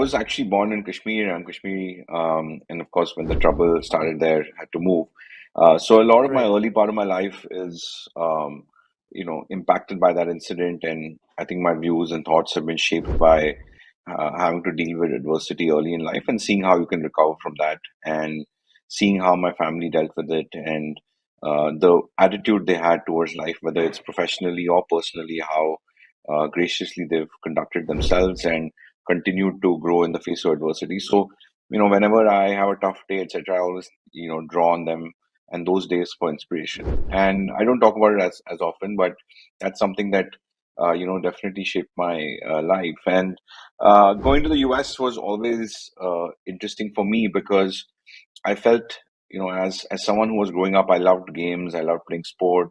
was actually born in Kashmir. I'm Kashmiri, and of course, when the trouble started there, had to move. So a lot of my Right. early part of my life is, impacted by that incident, and I think my views and thoughts have been shaped by having to deal with adversity early in life and seeing how you can recover from that, and seeing how my family dealt with it, and the attitude they had towards life, whether it's professionally or personally, how graciously they've conducted themselves and continued to grow in the face of adversity. So, whenever I have a tough day, etc., I always, draw on them and those days for inspiration. And I don't talk about it as often, but that's something that, definitely shaped my life. And going to the US was always interesting for me because I felt, as someone who was growing up, I loved games, I loved playing sport,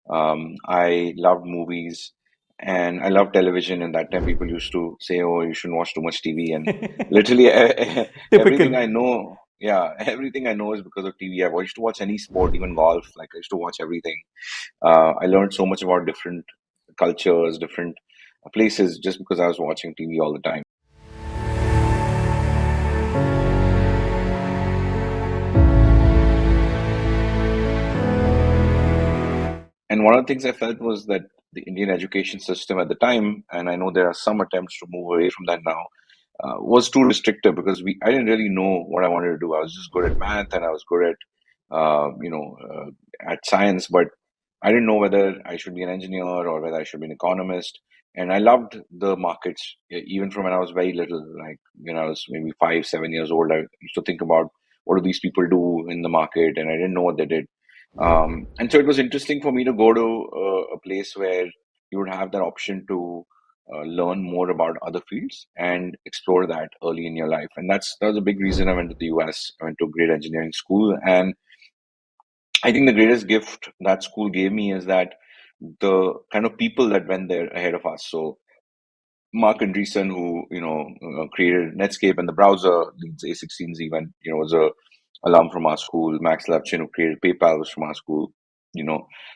I loved movies, and I loved television. And that time, people used to say, "Oh, you shouldn't watch too much TV." And literally, everything Typical. I know, yeah, everything I know is because of TV. I used to watch any sport, even golf. Like I used to watch everything. I learned so much about different cultures, different places, just because I was watching TV all the time. And one of the things I felt was that the Indian education system at the time, and I know there are some attempts to move away from that now, was too restrictive because I didn't really know what I wanted to do. I was just good at math and I was good at science, but I didn't know whether I should be an engineer or whether I should be an economist. And I loved the markets even from when I was very little, like when I was maybe 5, 7 years old. I used to think about what do these people do in the market, and I didn't know what they did. And so it was interesting for me to go to a place where you would have that option to learn more about other fields and explore that early in your life. And that was a big reason I went to the US. I went to a great engineering school, and I think the greatest gift that school gave me is that the kind of people that went there ahead of us. So Mark Andreessen, who created Netscape and the browser, leads A16Z, even was a alum from our school. Max Levchin, who created PayPal, was from our school.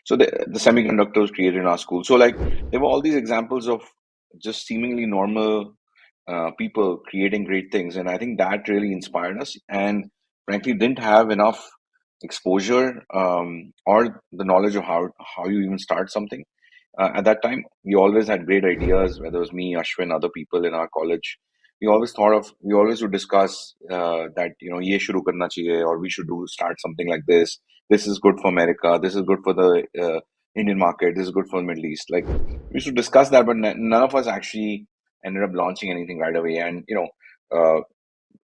So the semiconductors created in our school. So like there were all these examples of just seemingly normal people creating great things, and I think that really inspired us. And frankly, didn't have enough exposure or the knowledge of how you even start something at that time. We always had great ideas, whether it was me, Ashwin, other people in our college. We always would discuss that, ye shuru karna chahiye, or we should start something like this. This is good for America. This is good for the Indian market. This is good for the Middle East. Like we should discuss that, but none of us actually ended up launching anything right away. And,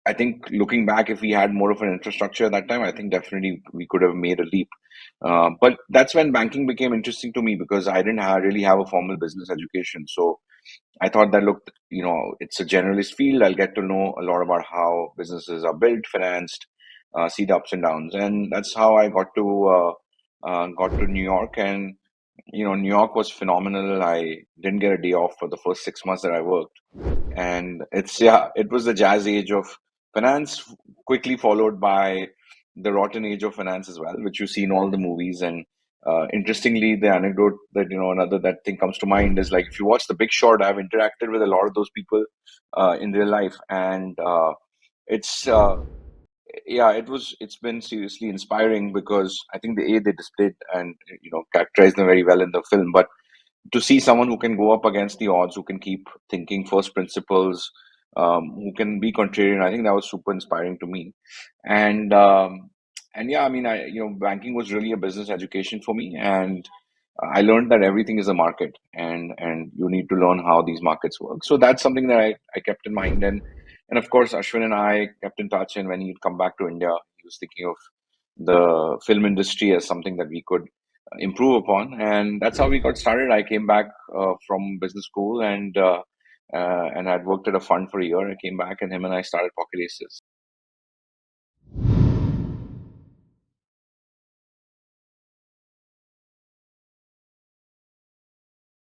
I think looking back, if we had more of an infrastructure at that time, I think definitely we could have made a leap. But that's when banking became interesting to me because I didn't really have a formal business education. So I thought that, look, it's a generalist field. I'll get to know a lot about how businesses are built, financed, see the ups and downs, and that's how I got to New York. And New York was phenomenal. I didn't get a day off for the first 6 months that I worked, and it was the jazz age of finance, quickly followed by the rotten age of finance as well, which you see in all the movies. And interestingly, the anecdote that another that thing comes to mind is like if you watch The Big Short, I've interacted with a lot of those people in real life, and it's yeah, it's been seriously inspiring because I think they displayed and characterized them very well in the film. But to see someone who can go up against the odds, who can keep thinking first principles, who can be contrarian, I think that was super inspiring to me. And yeah, I mean, banking was really a business education for me, and I learned that everything is a market, and you need to learn how these markets work. So that's something that I kept in mind, and of course, Ashwin and I kept in touch. And when he'd come back to India, he was thinking of the film industry as something that we could improve upon, and that's how we got started. I came back from business school, and I'd worked at a fund for a year. I came back, and him and I started Pocket Aces.